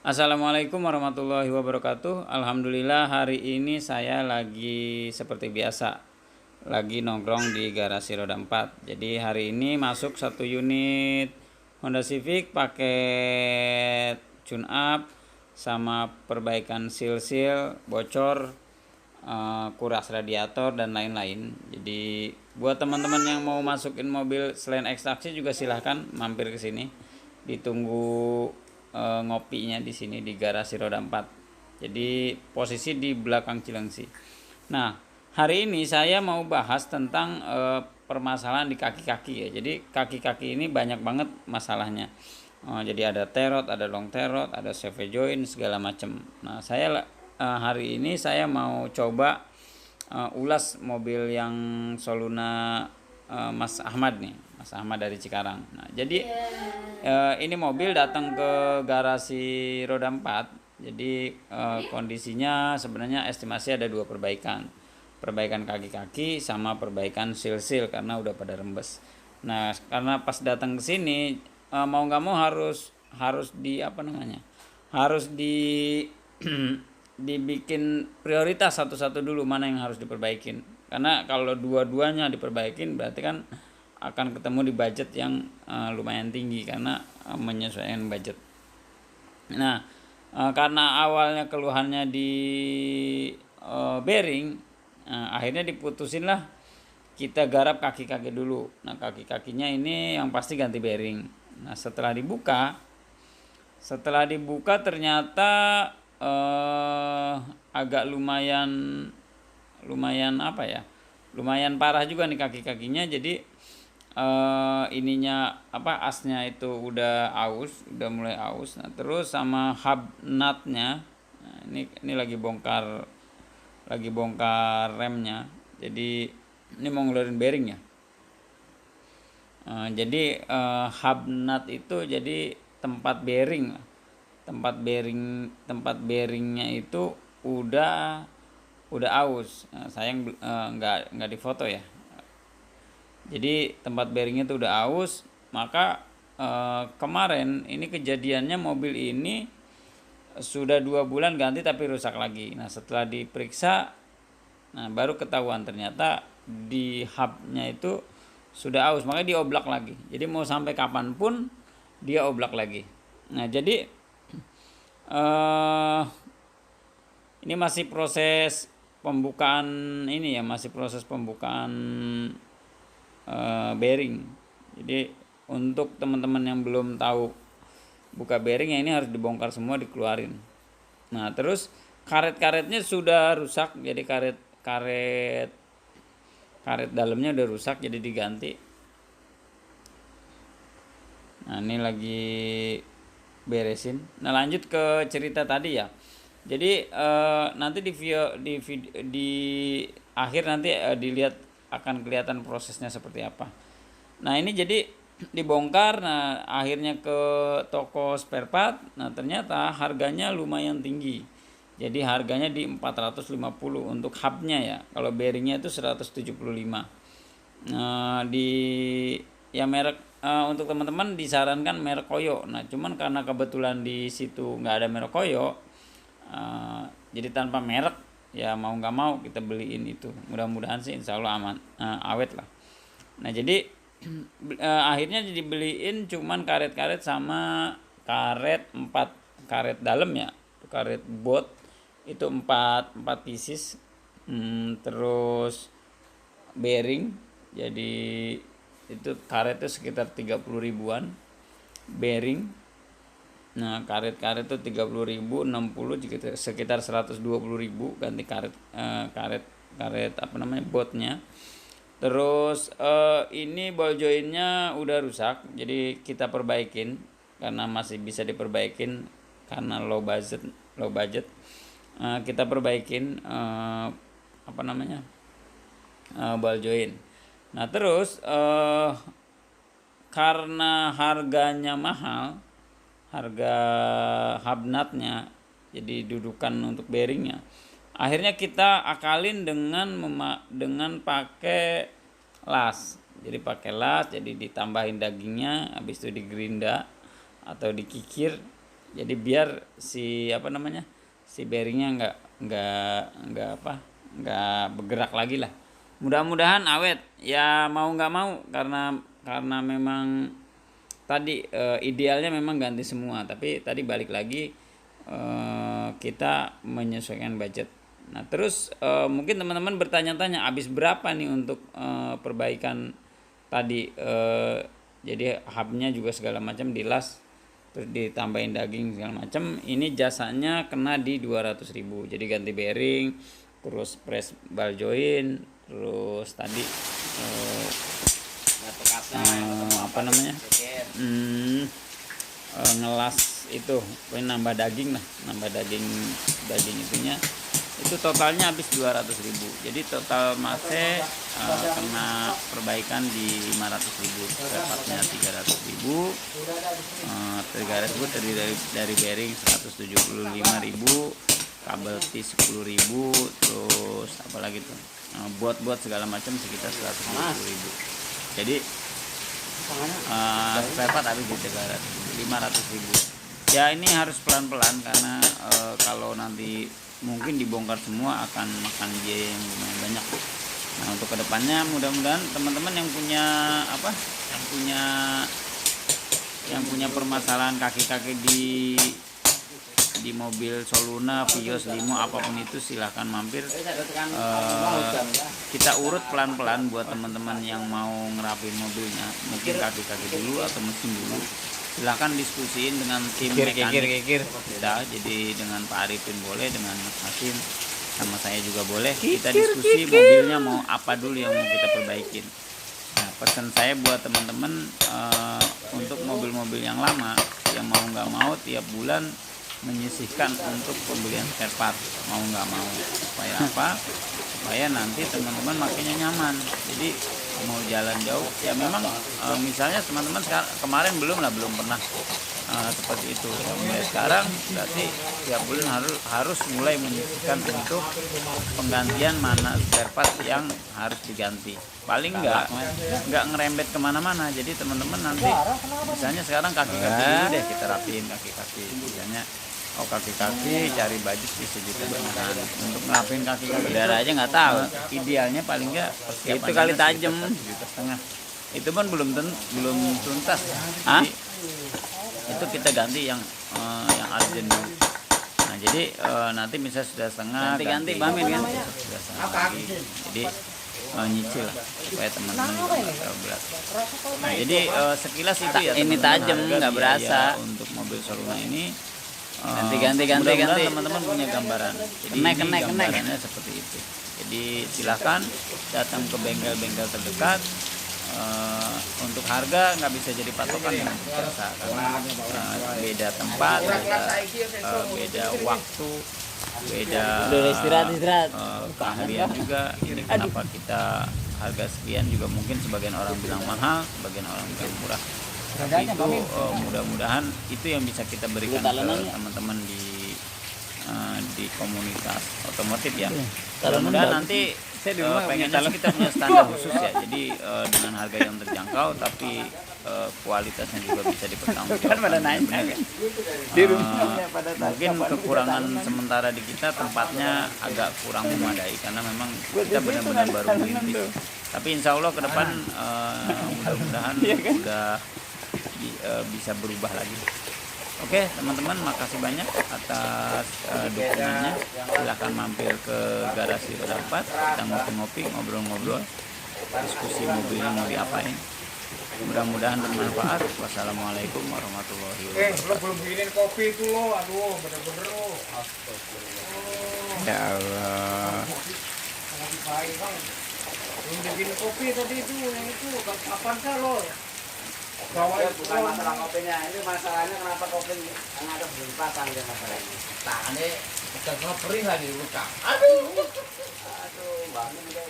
Assalamualaikum warahmatullahi wabarakatuh. Alhamdulillah hari ini saya lagi seperti biasa, lagi nongkrong di garasi roda 4. Jadi hari ini masuk satu unit Honda Civic pakai tune up sama perbaikan seal-seal, bocor, kuras radiator dan lain-lain. Jadi buat teman-teman yang mau masukin mobil selain ekstraksi juga silahkan mampir ke sini. Ditunggu ngopinya di sini di garasi roda 4. Jadi posisi di belakang Cilengsi. Nah, hari ini saya mau bahas tentang permasalahan di kaki-kaki ya. Jadi kaki-kaki ini banyak banget masalahnya. Jadi ada terot, ada long terot, ada CV joint segala macam. Nah, saya hari ini saya mau coba ulas mobil yang Soluna Mas Ahmad nih, Mas Ahmad dari Cikarang. Nah, jadi ini mobil datang ke garasi roda 4. Jadi kondisinya sebenarnya estimasi ada dua perbaikan. Perbaikan kaki-kaki sama perbaikan seal-seal karena udah pada rembes. Nah, karena pas datang ke sini mau nggak mau harus di apa namanya? Harus di dibikin prioritas satu-satu dulu mana yang harus diperbaikin. Karena kalau dua-duanya diperbaikin berarti kan akan ketemu di budget yang lumayan tinggi karena menyesuaikan budget. Nah, karena awalnya keluhannya di bearing, akhirnya diputusin lah kita garap kaki-kaki dulu. Nah, kaki-kakinya ini yang pasti ganti bearing. Nah, setelah dibuka ternyata agak lumayan apa ya? Lumayan parah juga nih kaki-kakinya. Jadi ininya apa asnya itu udah mulai aus. Nah, terus sama hub nutnya. Nah, ini lagi bongkar remnya. Jadi ini mau ngeluarin bearing ya. Jadi hub nut itu jadi tempat bearing lah. Tempat bearingnya itu udah aus. Nah, sayang nggak difoto ya. Jadi tempat bearingnya itu udah aus. Maka kemarin ini kejadiannya mobil ini sudah 2 bulan ganti tapi rusak lagi. Nah, setelah diperiksa, nah baru ketahuan ternyata di hubnya itu sudah aus, makanya dioblak lagi. Jadi mau sampai kapanpun dia oblak lagi. Nah, jadi ini masih proses pembukaan ini ya, masih proses pembukaan bearing. Jadi untuk teman-teman yang belum tahu buka bearing ya ini harus dibongkar semua, dikeluarin. Nah, terus karet-karetnya sudah rusak, jadi karet dalamnya udah rusak, jadi diganti. Nah, ini lagi beresin. Nah, lanjut ke cerita tadi ya. Jadi nanti di akhir nanti dilihat akan kelihatan prosesnya seperti apa. Nah, ini jadi dibongkar. Nah, akhirnya ke toko spare part. Nah, ternyata harganya lumayan tinggi. Jadi harganya di 450 untuk hubnya ya. Kalau bearingnya itu 175. Di ya merek untuk teman-teman disarankan merek Koyo. Nah, cuman karena kebetulan di situ nggak ada merek Koyo, jadi tanpa merek ya mau nggak mau kita beliin itu. Mudah-mudahan sih insya Allah aman, awet lah. Nah, jadi akhirnya dibeliin cuman karet-karet sama karet 4 karet dalam ya, karet bot itu 4 pieces. Terus bearing jadi itu karet itu sekitar 30 ribuan bearing. Nah, karet-karet itu 30 ribu, 60 sekitar 120 ribu ganti karet apa namanya botnya. Terus ini ball jointnya udah rusak, jadi kita perbaikin karena masih bisa diperbaikin karena low budget. Kita perbaikin apa namanya ball joint. Nah, terus karena harganya mahal, harga hub nutnya, jadi dudukan untuk bearingnya, akhirnya kita akalin dengan pakai las. Jadi pakai las, jadi ditambahin dagingnya, habis itu digerinda atau dikikir. Jadi biar si apa namanya, si bearingnya nggak bergerak lagi lah. Mudah-mudahan awet. Ya mau nggak mau, karena memang tadi idealnya memang ganti semua, tapi tadi balik lagi kita menyesuaikan budget. Nah terus mungkin teman-teman bertanya-tanya habis berapa nih untuk perbaikan tadi, jadi hubnya juga segala macam dilas, terus ditambahin daging segala macam. Ini jasanya kena di 200.000. Jadi ganti bearing, terus press ball joint, terus tadi apa namanya, ngelas itu, nambah daging lah, daging itunya itu totalnya habis 200.000. Jadi total masnya kena perbaikan di 500.000, sepatnya 300.000, 300.000 terdiri dari bearing 175.000, kabel T 10.000, terus apa lagi tuh, buat segala macam sekitar 120.000. Jadi spare part habis di 500.000. Ya ini harus pelan-pelan karena kalau nanti mungkin dibongkar semua akan makan biaya yang lumayan banyak. Nah untuk kedepannya mudah-mudahan teman-teman yang punya permasalahan kaki-kaki di mobil Soluna, Vios, Limo, apapun itu silahkan mampir. Kita urut pelan-pelan buat teman-teman yang mau ngerapin mobilnya, mungkin kaki-kaki dulu atau mesin dulu. Silahkan diskusiin dengan tim mekanik kita, jadi dengan Pak Arifin boleh, dengan Mas Hasim sama saya juga boleh. Kita diskusi mobilnya mau apa dulu yang mau kita perbaikin. Nah pesan saya buat teman-teman, untuk mobil-mobil yang lama, yang mau nggak mau tiap bulan menyisihkan untuk pembelian spare part, mau nggak mau. Supaya apa? Supaya nanti teman-teman makainya nyaman. Jadi mau jalan jauh ya memang misalnya teman-teman kemarin belum pernah seperti itu. Mulai sekarang berarti tiap bulan harus mulai menyisihkan untuk penggantian mana spare part yang harus diganti. Paling nggak ngerembet kemana-mana. Jadi teman-teman nanti misalnya sekarang kaki-kaki dulu deh kita rapiin kaki-kaki, misalnya kaki-kaki cari budget di sejuta banyakan untuk ngerapin kaki-kaki. Saudara aja nggak tahu. Idealnya paling nggak Itu kali tajam. 1,5 juta. Itu pun belum tuntas. Jadi, itu kita ganti yang urgent dulu. Nah jadi nanti misalnya sudah setengah ganti Bamin kan. Sudah setengah lagi. Jadi nyicil lah supaya teman-teman juga nggak terlalu berat. Nah jadi sekilas itu ya. Ini tajam nggak berasa. Untuk mobil Soluna ini ganti teman-teman punya gambaran. Jadi gambarannya seperti itu. Jadi silahkan datang ke bengkel-bengkel terdekat. Untuk harga nggak bisa jadi patokan dengan jasa karena beda tempat, beda waktu, beda istirahat. keahlian juga. Ini kenapa kita harga sekian juga mungkin sebagian orang bilang mahal, sebagian orang bilang murah. Tapi itu mudah-mudahan itu yang bisa kita berikan ke teman-teman di komunitas otomotif ya. Mudah-mudahan nanti pengennya kita punya standar khusus ya. Jadi dengan harga yang terjangkau tapi kualitasnya juga bisa dipertanggungjawabkan. Mungkin kekurangan sementara di kita tempatnya agak kurang memadai karena memang kita benar-benar baru merintis. Tapi insya Allah ke depan mudah-mudahan udah bisa berubah lagi. Oke teman-teman, makasih banyak atas dukungannya. Silahkan mampir ke garasi roda 4, kita ngopi-ngopi, ngobrol-ngobrol, diskusi mobilnya mau diapain. Mudah-mudahan bermanfaat. Wassalamualaikum warahmatullahi wabarakatuh. Belum bikinin kopi itu lo, aduh bener-bener lo. Ya Allah. Belum bikinin kopi tadi itu, yang itu kapan sih lo? Bukan masalah kopinya, ini masalahnya kenapa kopi yang ada belum pasang dia masalahnya. Tangannya udah kena perih lagi luka. Aduh, bangun udah.